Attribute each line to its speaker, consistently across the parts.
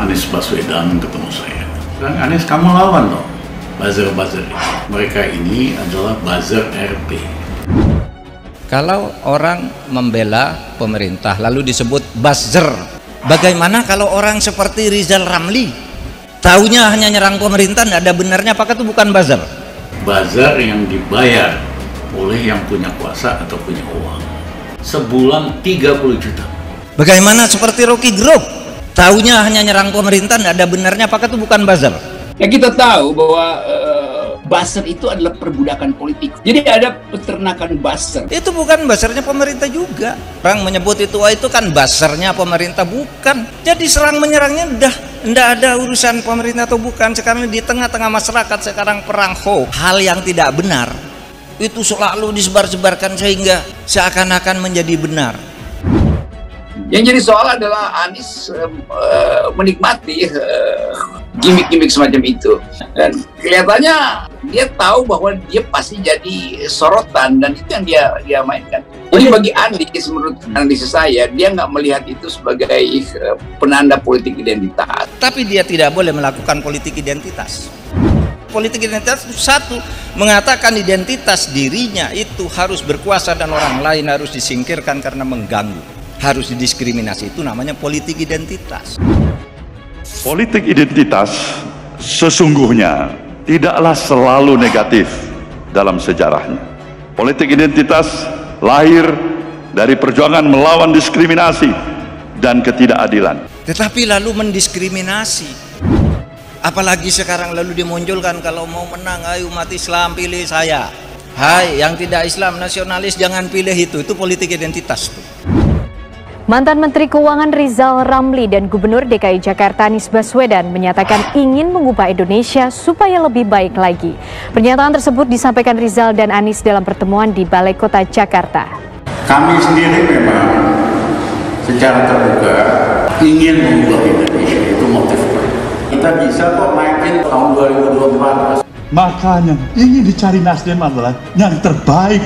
Speaker 1: Anies Baswedan ketemu saya. Dan Anies, kamu lawan loh buzzer-buzzer. Mereka ini adalah buzzer RT.
Speaker 2: Kalau orang membela pemerintah lalu disebut buzzer, bagaimana kalau orang seperti Rizal Ramli taunya hanya nyerang pemerintah, tidak ada benarnya, apakah itu bukan buzzer?
Speaker 1: Buzzer yang dibayar oleh yang punya kuasa atau punya uang. Sebulan 30 juta.
Speaker 2: Bagaimana seperti Rocky Group taunya hanya nyerang pemerintah, tidak ada benarnya, apakah itu bukan buzzer?
Speaker 3: Ya, kita tahu bahwa buzzer itu adalah perbudakan politik. Jadi ada peternakan buzzer.
Speaker 2: Itu bukan buzzernya pemerintah juga. Orang menyebut itu kan buzzernya pemerintah, bukan. Jadi serang menyerangnya tidak ada urusan pemerintah atau bukan. Sekarang di tengah-tengah masyarakat sekarang perang hoax, hal yang tidak benar itu selalu disebar-sebarkan sehingga seakan-akan menjadi benar.
Speaker 3: Yang jadi soal adalah Anies menikmati gimmick-gimmick semacam itu, dan kelihatannya dia tahu bahwa dia pasti jadi sorotan, dan itu yang dia mainkan. Jadi bagi Anies, menurut analisis saya, dia nggak melihat itu sebagai penanda politik identitas.
Speaker 2: Tapi dia tidak boleh melakukan politik identitas. Politik identitas itu satu, mengatakan identitas dirinya itu harus berkuasa dan orang lain harus disingkirkan karena mengganggu, harus didiskriminasi, itu namanya politik identitas.
Speaker 4: Politik identitas sesungguhnya tidaklah selalu negatif dalam sejarahnya. Politik identitas lahir dari perjuangan melawan diskriminasi dan ketidakadilan.
Speaker 2: Tetapi lalu mendiskriminasi, apalagi sekarang lalu dimunculkan kalau mau menang, ayo umat Islam pilih saya. Hai yang tidak Islam, nasionalis, jangan pilih itu politik identitas tuh.
Speaker 5: Mantan Menteri Keuangan Rizal Ramli dan Gubernur DKI Jakarta Anies Baswedan menyatakan ingin mengubah Indonesia supaya lebih baik lagi. Pernyataan tersebut disampaikan Rizal dan Anies dalam pertemuan di Balai Kota Jakarta.
Speaker 1: Kami sendiri memang secara terbuka ingin mengubah Indonesia, itu motif. Kita bisa kok naikin tahun 2024.
Speaker 6: Makanya ingin dicari Nasdem adalah yang terbaik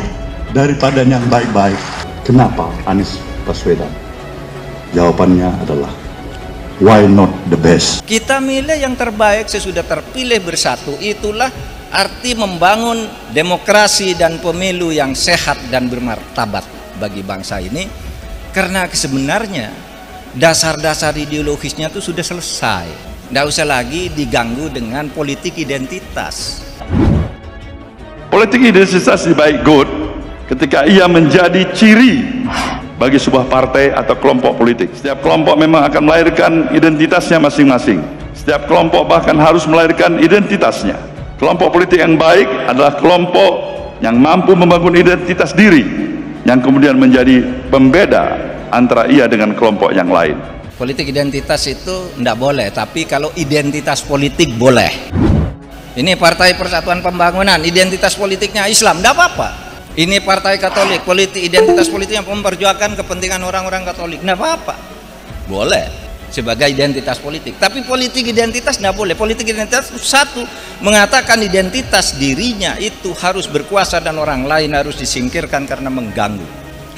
Speaker 6: daripada yang baik-baik. Kenapa Anies Baswedan? Jawabannya adalah why not the best?
Speaker 2: Kita milih yang terbaik sesudah terpilih bersatu. Itulah arti membangun demokrasi dan pemilu yang sehat dan bermartabat bagi bangsa ini. Karena sebenarnya dasar-dasar ideologisnya itu sudah selesai. Tidak usah lagi diganggu dengan politik identitas.
Speaker 4: Politik identitas baik good ketika ia menjadi ciri bagi sebuah partai atau kelompok politik. Setiap kelompok memang akan melahirkan identitasnya masing-masing. Setiap kelompok bahkan harus melahirkan identitasnya. Kelompok politik yang baik adalah kelompok yang mampu membangun identitas diri, yang kemudian menjadi pembeda antara ia dengan kelompok yang lain.
Speaker 2: Politik identitas itu tidak boleh, tapi kalau identitas politik boleh. Ini Partai Persatuan Pembangunan, identitas politiknya Islam, tidak apa-apa. Ini Partai Katolik, politik identitas politik yang memperjuangkan kepentingan orang-orang Katolik, tidak apa-apa, boleh sebagai identitas politik. Tapi politik identitas tidak boleh. Politik identitas satu, mengatakan identitas dirinya itu harus berkuasa dan orang lain harus disingkirkan karena mengganggu,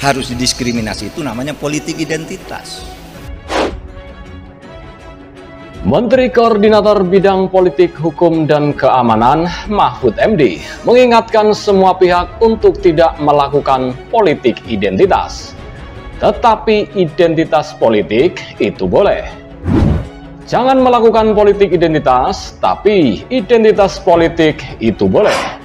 Speaker 2: harus didiskriminasi, itu namanya politik identitas.
Speaker 7: Menteri Koordinator Bidang Politik, Hukum, dan Keamanan Mahfud MD mengingatkan semua pihak untuk tidak melakukan politik identitas. Tetapi identitas politik itu boleh. Jangan melakukan politik identitas, tapi identitas politik itu boleh.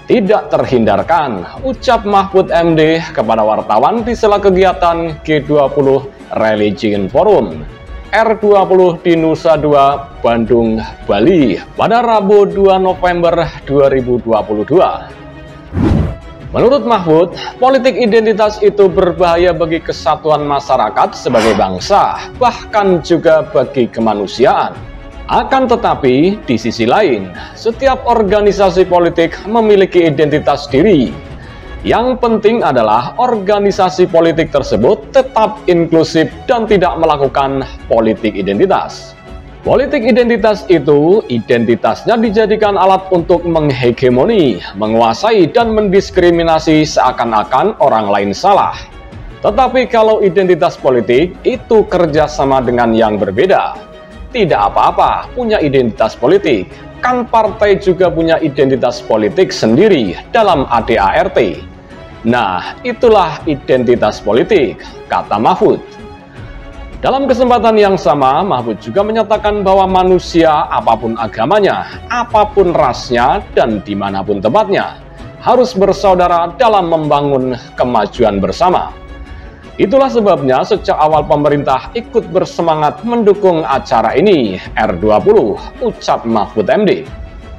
Speaker 7: Tidak terhindarkan, ucap Mahfud MD kepada wartawan di sela kegiatan G20 Religion Forum R20 di Nusa Dua, Bandung, Bali pada Rabu 2 November 2022. Menurut Mahfud, politik identitas itu berbahaya bagi kesatuan masyarakat sebagai bangsa, bahkan juga bagi kemanusiaan. Akan tetapi, di sisi lain, setiap organisasi politik memiliki identitas diri. Yang penting adalah organisasi politik tersebut tetap inklusif dan tidak melakukan politik identitas. Politik identitas itu identitasnya dijadikan alat untuk menghegemoni, menguasai, dan mendiskriminasi seakan-akan orang lain salah. Tetapi kalau identitas politik itu kerjasama dengan yang berbeda, tidak apa-apa punya identitas politik. Kan partai juga punya identitas politik sendiri dalam ADART. Nah, itulah identitas politik, kata Mahfud. Dalam kesempatan yang sama, Mahfud juga menyatakan bahwa manusia, apapun agamanya, apapun rasnya, dan dimanapun tempatnya, harus bersaudara dalam membangun kemajuan bersama. Itulah sebabnya sejak awal pemerintah ikut bersemangat mendukung acara ini, R20, ucap Mahfud MD.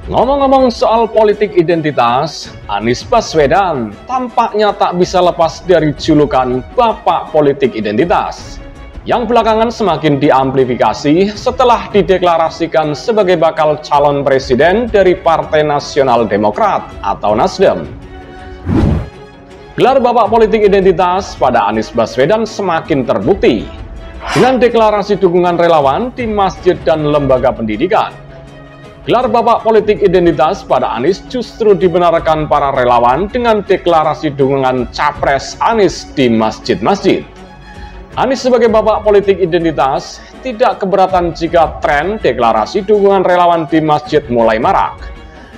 Speaker 7: Ngomong-ngomong soal politik identitas, Anies Baswedan tampaknya tak bisa lepas dari julukan Bapak Politik Identitas, yang belakangan semakin diamplifikasi setelah dideklarasikan sebagai bakal calon presiden dari Partai Nasional Demokrat atau Nasdem. Gelar Bapak Politik Identitas pada Anies Baswedan semakin terbukti dengan deklarasi dukungan relawan di masjid dan lembaga pendidikan. Gelar Bapak Politik Identitas pada Anies justru dibenarkan para relawan dengan deklarasi dukungan Capres Anies di masjid-masjid. Anies sebagai Bapak Politik Identitas tidak keberatan jika tren deklarasi dukungan relawan di masjid mulai marak.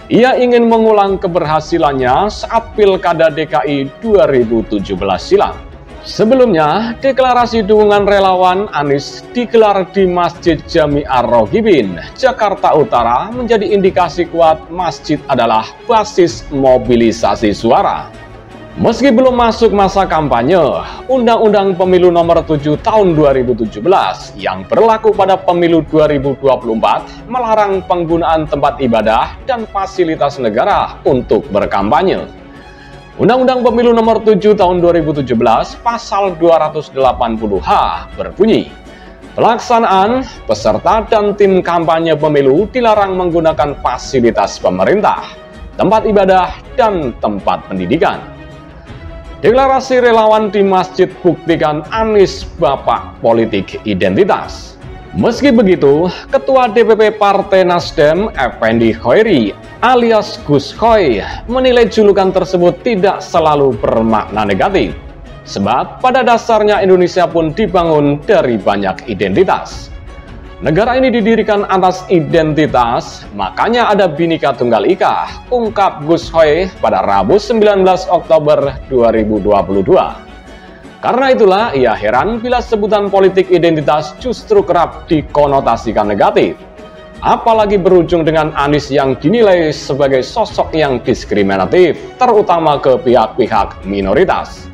Speaker 7: Ia ingin mengulang keberhasilannya saat Pilkada DKI 2017 silam. Sebelumnya, deklarasi dukungan relawan Anies digelar di Masjid Jami Ar-Rohibin, Jakarta Utara, menjadi indikasi kuat masjid adalah basis mobilisasi suara. Meski belum masuk masa kampanye, Undang-Undang Pemilu Nomor 7 Tahun 2017 yang berlaku pada Pemilu 2024 melarang penggunaan tempat ibadah dan fasilitas negara untuk berkampanye. Undang-Undang Pemilu Nomor 7 Tahun 2017 Pasal 280H berbunyi, pelaksanaan, peserta, dan tim kampanye pemilu dilarang menggunakan fasilitas pemerintah, tempat ibadah, dan tempat pendidikan. Deklarasi relawan di masjid buktikan Anies Bapak Politik Identitas. Meski begitu, Ketua DPP Partai Nasdem, Effendi Khoiri alias Gus Khoy, menilai julukan tersebut tidak selalu bermakna negatif. Sebab pada dasarnya Indonesia pun dibangun dari banyak identitas. Negara ini didirikan atas identitas, makanya ada Bhinneka Tunggal Ika, ungkap Gus Khoy pada Rabu 19 Oktober 2022. Karena itulah ia heran bila sebutan politik identitas justru kerap dikonotasikan negatif. Apalagi berujung dengan Anies yang dinilai sebagai sosok yang diskriminatif, terutama ke pihak-pihak minoritas.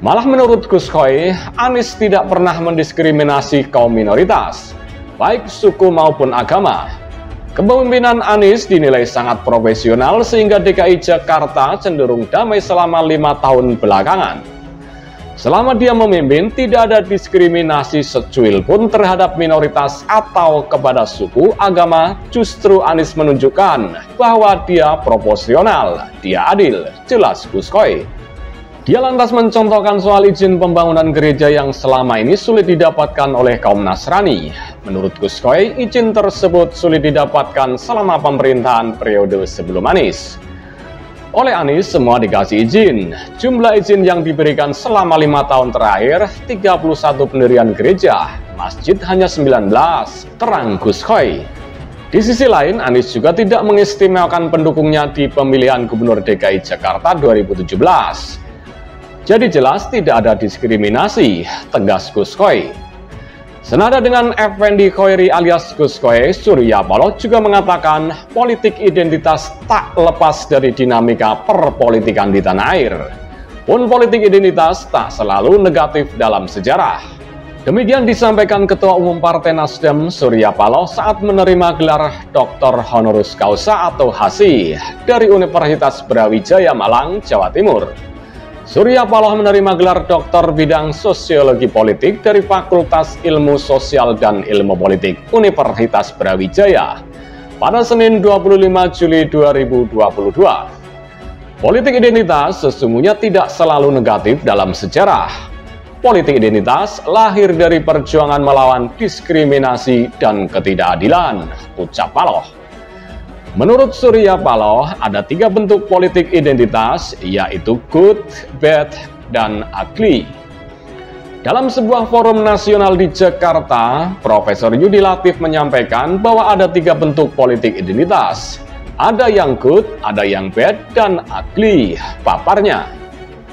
Speaker 7: Malah menurut Gus Khoy, Anies tidak pernah mendiskriminasi kaum minoritas, baik suku maupun agama. Kepemimpinan Anies dinilai sangat profesional sehingga DKI Jakarta cenderung damai selama 5 tahun belakangan. Selama dia memimpin, tidak ada diskriminasi secuil pun terhadap minoritas atau kepada suku, agama. Justru Anies menunjukkan bahwa dia proporsional, dia adil, jelas Gus Khoy. Dia lantas mencontohkan soal izin pembangunan gereja yang selama ini sulit didapatkan oleh kaum Nasrani. Menurut Gus Khoy, izin tersebut sulit didapatkan selama pemerintahan periode sebelum Anies. Oleh Anies, semua dikasih izin. Jumlah izin yang diberikan selama 5 tahun terakhir, 31 pendirian gereja, masjid hanya 19, terang Gus Khoy. Di sisi lain, Anies juga tidak mengistimewakan pendukungnya di pemilihan Gubernur DKI Jakarta 2017. Jadi jelas tidak ada diskriminasi, tegas Gus Khoy. Senada dengan Effendi Khoiri alias Gus Khoy, Surya Paloh juga mengatakan politik identitas tak lepas dari dinamika perpolitikan di tanah air. Pun politik identitas tak selalu negatif dalam sejarah. Demikian disampaikan Ketua Umum Partai Nasdem Surya Paloh saat menerima gelar Dr. Honoris Causa atau HC dari Universitas Brawijaya Malang, Jawa Timur. Surya Paloh menerima gelar doktor bidang sosiologi politik dari Fakultas Ilmu Sosial dan Ilmu Politik Universitas Brawijaya pada Senin 25 Juli 2022. Politik identitas sesungguhnya tidak selalu negatif dalam sejarah. Politik identitas lahir dari perjuangan melawan diskriminasi dan ketidakadilan, ucap Paloh. Menurut Surya Paloh, ada 3 bentuk politik identitas, yaitu good, bad, dan ugly. Dalam sebuah forum nasional di Jakarta, Profesor Yudi Latif menyampaikan bahwa ada 3 bentuk politik identitas. Ada yang good, ada yang bad, dan ugly, paparnya.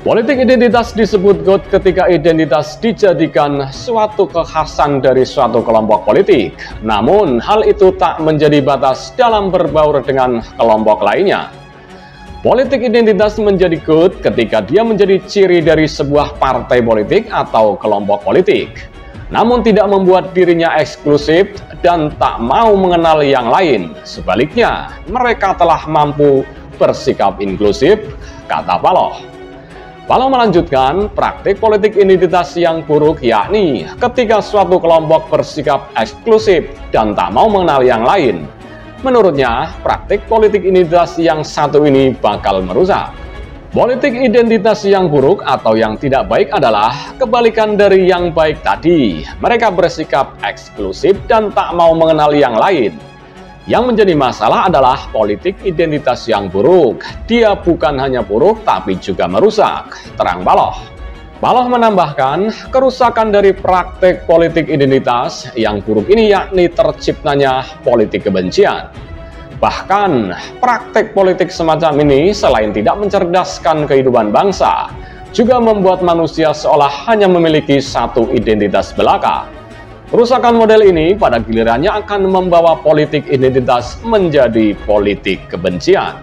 Speaker 7: Politik identitas disebut good ketika identitas dijadikan suatu kekhasan dari suatu kelompok politik. Namun, hal itu tak menjadi batas dalam berbaur dengan kelompok lainnya. Politik identitas menjadi good ketika dia menjadi ciri dari sebuah partai politik atau kelompok politik, namun tidak membuat dirinya eksklusif dan tak mau mengenal yang lain. Sebaliknya, mereka telah mampu bersikap inklusif, kata Paloh. Paloh melanjutkan, praktik politik identitas yang buruk yakni ketika suatu kelompok bersikap eksklusif dan tak mau mengenal yang lain. Menurutnya, praktik politik identitas yang satu ini bakal merusak. Politik identitas yang buruk atau yang tidak baik adalah kebalikan dari yang baik tadi. Mereka bersikap eksklusif dan tak mau mengenal yang lain. Yang menjadi masalah adalah politik identitas yang buruk. Dia bukan hanya buruk tapi juga merusak, terang Paloh. Paloh menambahkan, kerusakan dari praktek politik identitas yang buruk ini yakni terciptanya politik kebencian. Bahkan, praktek politik semacam ini selain tidak mencerdaskan kehidupan bangsa, juga membuat manusia seolah hanya memiliki satu identitas belaka. Kerusakan model ini pada gilirannya akan membawa politik identitas menjadi politik kebencian.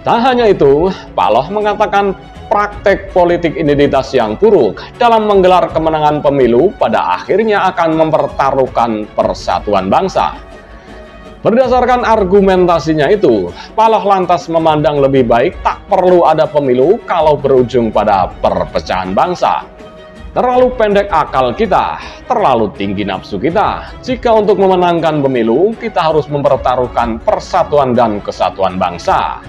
Speaker 7: Tak hanya itu, Paloh mengatakan praktek politik identitas yang buruk dalam menggelar kemenangan pemilu pada akhirnya akan mempertaruhkan persatuan bangsa. Berdasarkan argumentasinya itu, Paloh lantas memandang lebih baik tak perlu ada pemilu kalau berujung pada perpecahan bangsa. Terlalu pendek akal kita, terlalu tinggi nafsu kita. Jika untuk memenangkan pemilu, kita harus mempertaruhkan persatuan dan kesatuan bangsa.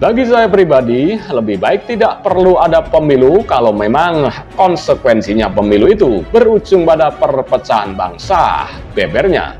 Speaker 7: Bagi saya pribadi, lebih baik tidak perlu ada pemilu kalau memang konsekuensinya pemilu itu berujung pada perpecahan bangsa, bebernya.